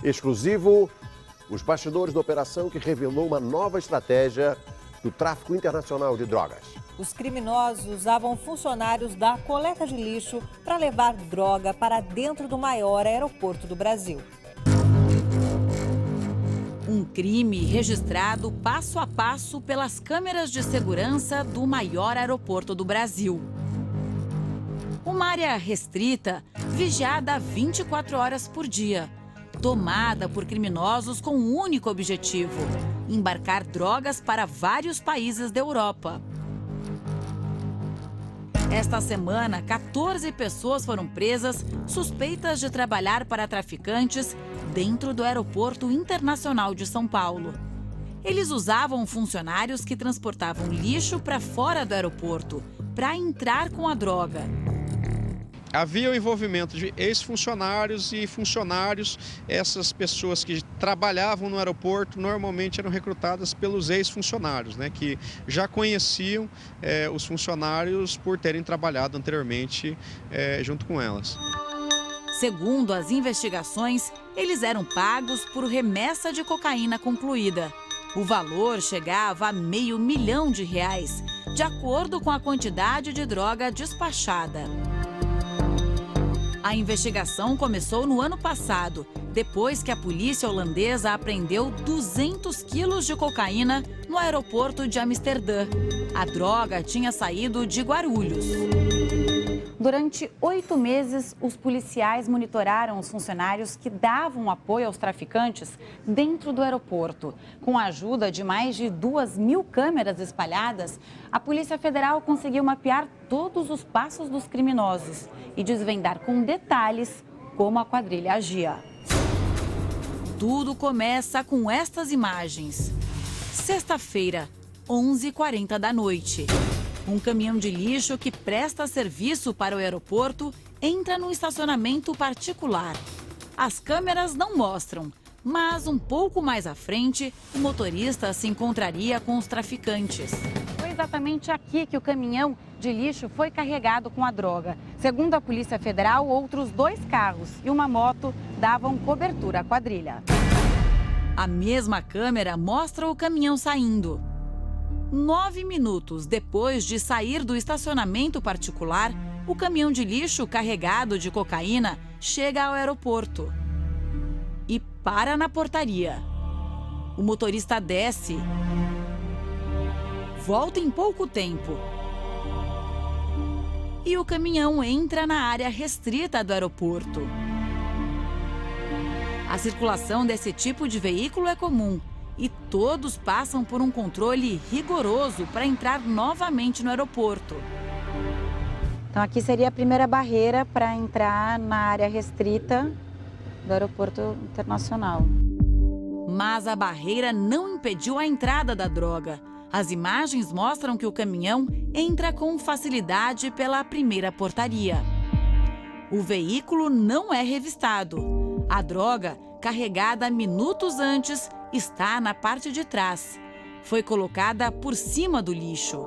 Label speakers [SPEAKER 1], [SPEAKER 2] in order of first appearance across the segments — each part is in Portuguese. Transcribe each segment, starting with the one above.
[SPEAKER 1] Exclusivo, os bastidores da operação que revelou uma nova estratégia do tráfico internacional de drogas.
[SPEAKER 2] Os criminosos usavam funcionários da coleta de lixo para levar droga para dentro do maior aeroporto do Brasil.
[SPEAKER 3] Um crime registrado passo a passo pelas câmeras de segurança do maior aeroporto do Brasil. Uma área restrita, vigiada 24 horas por dia, tomada por criminosos com um único objetivo: embarcar drogas para vários países da Europa. Esta semana, 14 pessoas foram presas suspeitas de trabalhar para traficantes dentro do Aeroporto Internacional de São Paulo. Eles usavam funcionários que transportavam lixo para fora do aeroporto para entrar com a droga.
[SPEAKER 4] Havia o envolvimento de ex-funcionários e funcionários. Essas pessoas que trabalhavam no aeroporto normalmente eram recrutadas pelos ex-funcionários, que já conheciam os funcionários por terem trabalhado anteriormente junto com elas.
[SPEAKER 3] Segundo as investigações, eles eram pagos por remessa de cocaína concluída. O valor chegava a R$500 mil, de acordo com a quantidade de droga despachada. A investigação começou no ano passado, depois que a polícia holandesa apreendeu 200 quilos de cocaína no aeroporto de Amsterdã. A droga tinha saído de Guarulhos.
[SPEAKER 5] Durante 8 meses, os policiais monitoraram os funcionários que davam apoio aos traficantes dentro do aeroporto. Com a ajuda de mais de 2.000 câmeras espalhadas, a Polícia Federal conseguiu mapear todos os passos dos criminosos e desvendar com detalhes como a quadrilha agia.
[SPEAKER 3] Tudo começa com estas imagens. Sexta-feira, 11h40 da noite. Um caminhão de lixo que presta serviço para o aeroporto entra num estacionamento particular. As câmeras não mostram, mas um pouco mais à frente, o motorista se encontraria com os traficantes.
[SPEAKER 5] Foi exatamente aqui que o caminhão de lixo foi carregado com a droga. Segundo a Polícia Federal, outros 2 carros e uma moto davam cobertura à quadrilha.
[SPEAKER 3] A mesma câmera mostra o caminhão saindo. 9 minutos depois de sair do estacionamento particular, o caminhão de lixo carregado de cocaína chega ao aeroporto e para na portaria. O motorista desce, volta em pouco tempo e o caminhão entra na área restrita do aeroporto. A circulação desse tipo de veículo é comum e todos passam por um controle rigoroso para entrar novamente no aeroporto.
[SPEAKER 5] Então aqui seria a primeira barreira para entrar na área restrita do Aeroporto Internacional.
[SPEAKER 3] Mas a barreira não impediu a entrada da droga. As imagens mostram que o caminhão entra com facilidade pela primeira portaria. O veículo não é revistado. A droga, carregada minutos antes, está na parte de trás. Foi colocada por cima do lixo.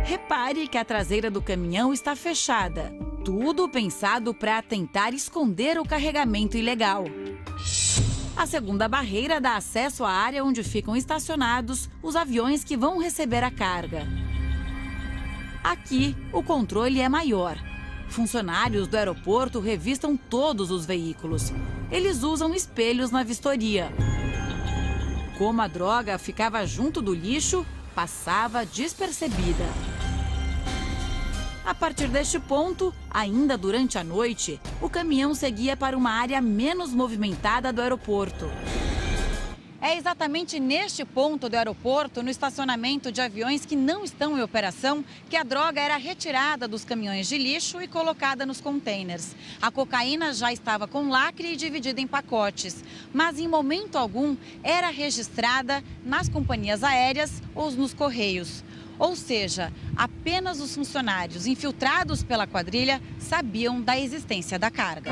[SPEAKER 3] Repare que a traseira do caminhão está fechada. Tudo pensado para tentar esconder o carregamento ilegal. A segunda barreira dá acesso à área onde ficam estacionados os aviões que vão receber a carga. Aqui, o controle é maior. Funcionários do aeroporto revistam todos os veículos. Eles usam espelhos na vistoria. Como a droga ficava junto do lixo, passava despercebida. A partir deste ponto, ainda durante a noite, o caminhão seguia para uma área menos movimentada do aeroporto.
[SPEAKER 5] É exatamente neste ponto do aeroporto, no estacionamento de aviões que não estão em operação, que a droga era retirada dos caminhões de lixo e colocada nos containers. A cocaína já estava com lacre e dividida em pacotes, mas em momento algum era registrada nas companhias aéreas ou nos correios. Ou seja, apenas os funcionários infiltrados pela quadrilha sabiam da existência da carga.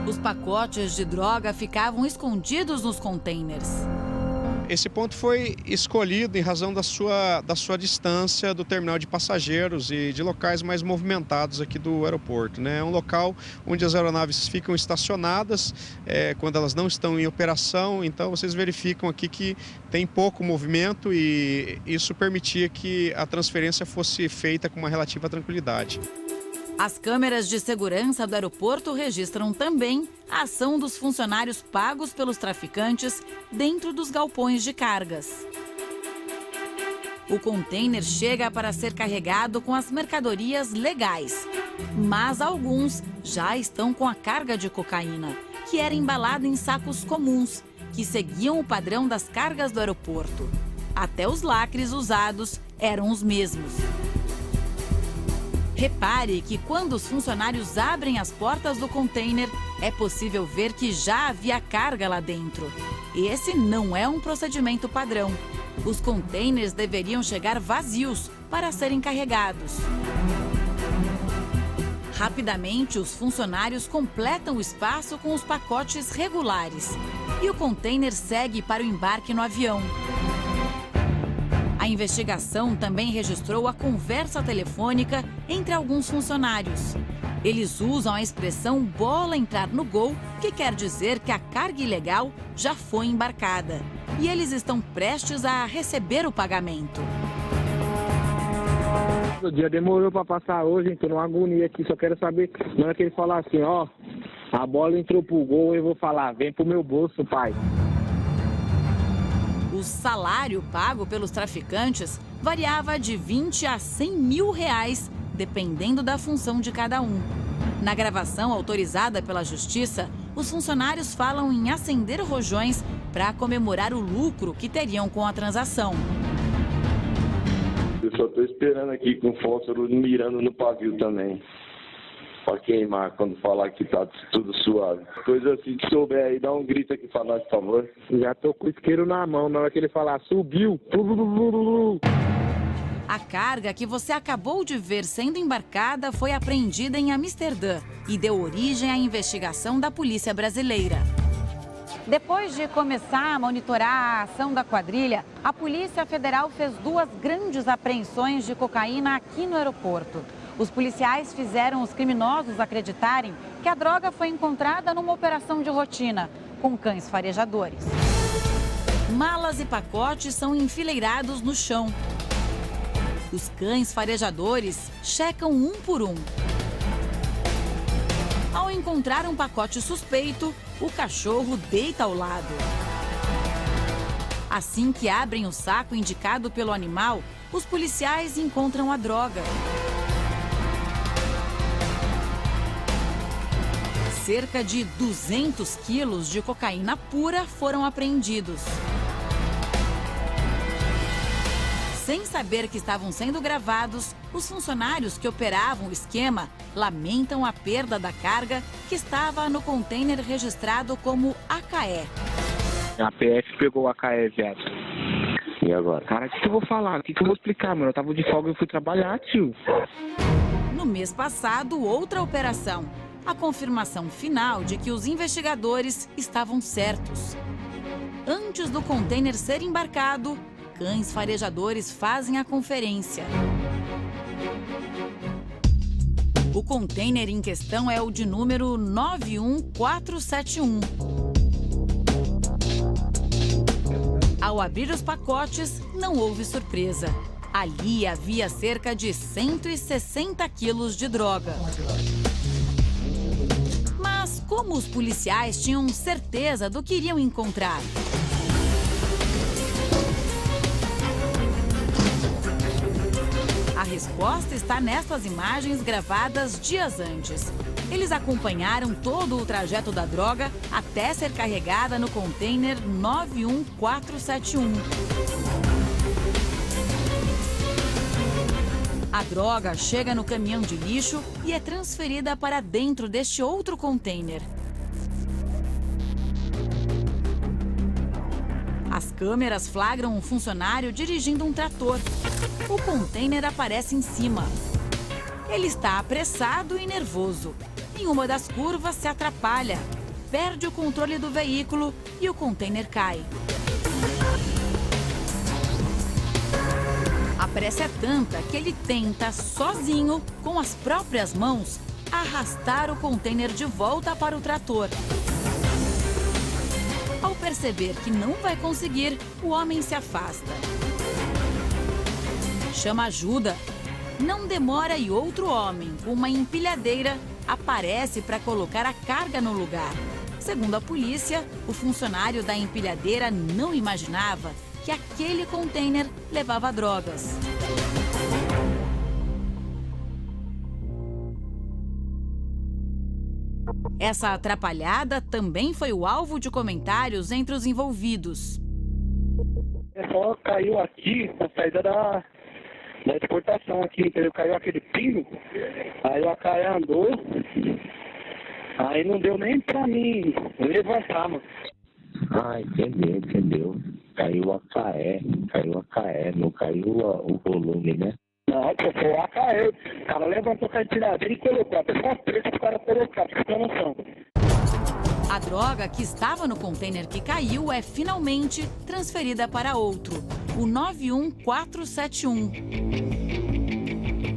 [SPEAKER 3] Os pacotes de droga ficavam escondidos nos containers.
[SPEAKER 4] Esse ponto foi escolhido em razão da sua distância do terminal de passageiros e de locais mais movimentados aqui do aeroporto, né? É um local onde as aeronaves ficam estacionadas quando elas não estão em operação, então vocês verificam aqui que tem pouco movimento e isso permitia que a transferência fosse feita com uma relativa tranquilidade.
[SPEAKER 3] As câmeras de segurança do aeroporto registram também a ação dos funcionários pagos pelos traficantes dentro dos galpões de cargas. O container chega para ser carregado com as mercadorias legais, mas alguns já estão com a carga de cocaína, que era embalada em sacos comuns, que seguiam o padrão das cargas do aeroporto. Até os lacres usados eram os mesmos. Repare que quando os funcionários abrem as portas do container, é possível ver que já havia carga lá dentro. Esse não é um procedimento padrão. Os containers deveriam chegar vazios para serem carregados. Rapidamente, os funcionários completam o espaço com os pacotes regulares e o container segue para o embarque no avião. A investigação também registrou a conversa telefônica entre alguns funcionários. Eles usam a expressão bola entrar no gol, que quer dizer que a carga ilegal já foi embarcada. E eles estão prestes a receber o pagamento.
[SPEAKER 6] O dia demorou para passar hoje, então numa agonia aqui, só quero saber, na hora que ele falar assim, ó, a bola entrou pro gol, eu vou falar, vem pro meu bolso, pai.
[SPEAKER 3] O salário pago pelos traficantes variava de 20 a 100 mil reais, dependendo da função de cada um. Na gravação autorizada pela Justiça, os funcionários falam em acender rojões para comemorar o lucro que teriam com a transação.
[SPEAKER 7] Eu só estou esperando aqui com fósforo mirando no pavio também. Para queimar quando falar que tá tudo suave. Coisa assim, que souber aí, dá um grito aqui para nós, por favor.
[SPEAKER 6] Já tô com o isqueiro na mão, na hora que ele falar, subiu.
[SPEAKER 3] A carga que você acabou de ver sendo embarcada foi apreendida em Amsterdã e deu origem à investigação da Polícia Brasileira.
[SPEAKER 5] Depois de começar a monitorar a ação da quadrilha, a Polícia Federal fez 2 grandes apreensões de cocaína aqui no aeroporto. Os policiais fizeram os criminosos acreditarem que a droga foi encontrada numa operação de rotina, com cães farejadores.
[SPEAKER 3] Malas e pacotes são enfileirados no chão. Os cães farejadores checam um por um. Ao encontrar um pacote suspeito, o cachorro deita ao lado. Assim que abrem o saco indicado pelo animal, os policiais encontram a droga. Cerca de 200 quilos de cocaína pura foram apreendidos. Sem saber que estavam sendo gravados, os funcionários que operavam o esquema lamentam a perda da carga que estava no container registrado como AKE.
[SPEAKER 6] A PF pegou o AKE, viado.
[SPEAKER 7] E agora?
[SPEAKER 6] Cara, o que eu vou falar? O que eu vou explicar, mano? Eu tava de folga e fui trabalhar, tio.
[SPEAKER 3] No mês passado, outra operação. A confirmação final de que os investigadores estavam certos. Antes do container ser embarcado, cães farejadores fazem a conferência. O container em questão é o de número 91471. Ao abrir os pacotes, não houve surpresa. Ali havia cerca de 160 quilos de droga. Mas como os policiais tinham certeza do que iriam encontrar? A resposta está nestas imagens gravadas dias antes. Eles acompanharam todo o trajeto da droga até ser carregada no container 91471. A droga chega no caminhão de lixo e é transferida para dentro deste outro container. As câmeras flagram um funcionário dirigindo um trator. O container aparece em cima. Ele está apressado e nervoso. Em uma das curvas se atrapalha, perde o controle do veículo e o container cai. pressa é tanta que ele tenta, sozinho, com as próprias mãos, arrastar o contêiner de volta para o trator. Ao perceber que não vai conseguir, o homem se afasta. Chama ajuda. Não demora e outro homem, com uma empilhadeira, aparece para colocar a carga no lugar. Segundo a polícia, o funcionário da empilhadeira não imaginava que aquele contêiner levava drogas. Essa atrapalhada também foi o alvo de comentários entre os envolvidos.
[SPEAKER 6] Só caiu aqui na saída da exportação aqui, entendeu? Caiu aquele pino, aí o Acaé andou, aí não deu nem pra mim levantar, mano.
[SPEAKER 7] Ah, entendeu. Caiu o Acaé, não caiu o volume, né?
[SPEAKER 6] Não, foi o Acaé. O cara levantou com a empilhadeira e colocou. Até com as pretas o cara colocou, pra você ter noção.
[SPEAKER 3] A droga que estava no contêiner que caiu é finalmente transferida para outro, o 91471.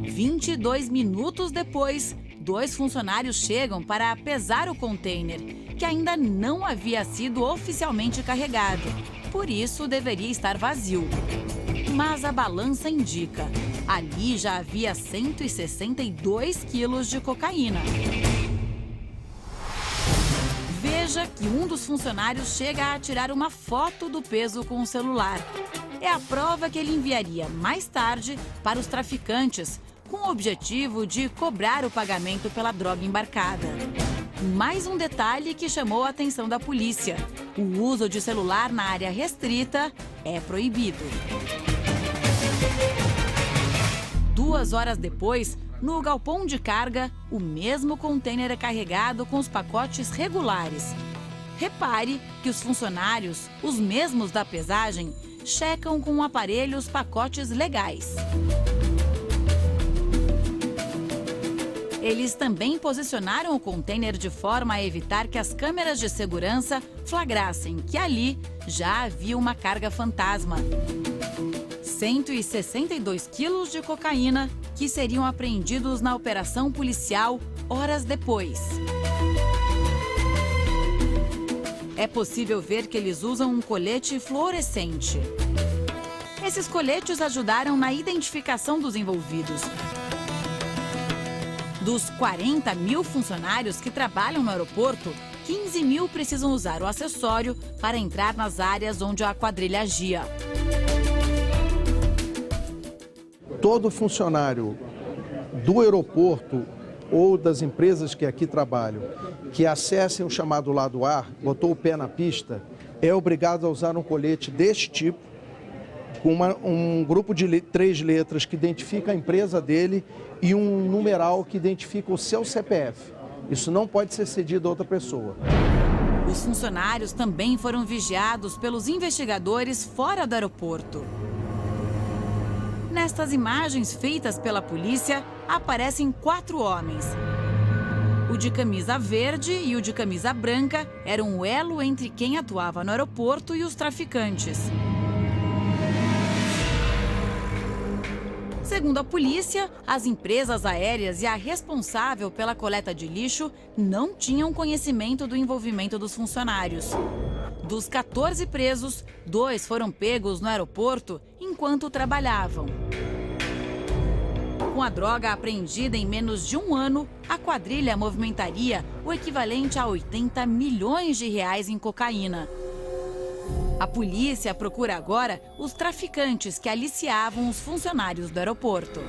[SPEAKER 3] 22 minutos depois, 2 funcionários chegam para pesar o contêiner, que ainda não havia sido oficialmente carregado. Por isso, deveria estar vazio. Mas a balança indica, ali já havia 162 quilos de cocaína. Veja que um dos funcionários chega a tirar uma foto do peso com o celular. É a prova que ele enviaria mais tarde para os traficantes, com o objetivo de cobrar o pagamento pela droga embarcada. Mais um detalhe que chamou a atenção da polícia: o uso de celular na área restrita é proibido. 2 horas depois, no galpão de carga, o mesmo contêiner é carregado com os pacotes regulares. Repare que os funcionários, os mesmos da pesagem, checam com o aparelho os pacotes legais. Eles também posicionaram o contêiner de forma a evitar que as câmeras de segurança flagrassem que ali já havia uma carga fantasma. 162 quilos de cocaína que seriam apreendidos na operação policial horas depois. É possível ver que eles usam um colete fluorescente. Esses coletes ajudaram na identificação dos envolvidos. Dos 40 mil funcionários que trabalham no aeroporto, 15 mil precisam usar o acessório para entrar nas áreas onde a quadrilha agia.
[SPEAKER 8] Todo funcionário do aeroporto ou das empresas que aqui trabalham, que acessem o chamado lado A, botou o pé na pista, é obrigado a usar um colete deste tipo, com um grupo de 3 letras que identifica a empresa dele e um numeral que identifica o seu CPF. Isso não pode ser cedido a outra pessoa.
[SPEAKER 3] Os funcionários também foram vigiados pelos investigadores fora do aeroporto. Nestas imagens feitas pela polícia, aparecem 4 homens. O de camisa verde e o de camisa branca eram o elo entre quem atuava no aeroporto e os traficantes. Segundo a polícia, as empresas aéreas e a responsável pela coleta de lixo não tinham conhecimento do envolvimento dos funcionários. Dos 14 presos, 2 foram pegos no aeroporto enquanto trabalhavam. Com a droga apreendida em menos de 1 ano, a quadrilha movimentaria o equivalente a 80 milhões de reais em cocaína. A polícia procura agora os traficantes que aliciavam os funcionários do aeroporto.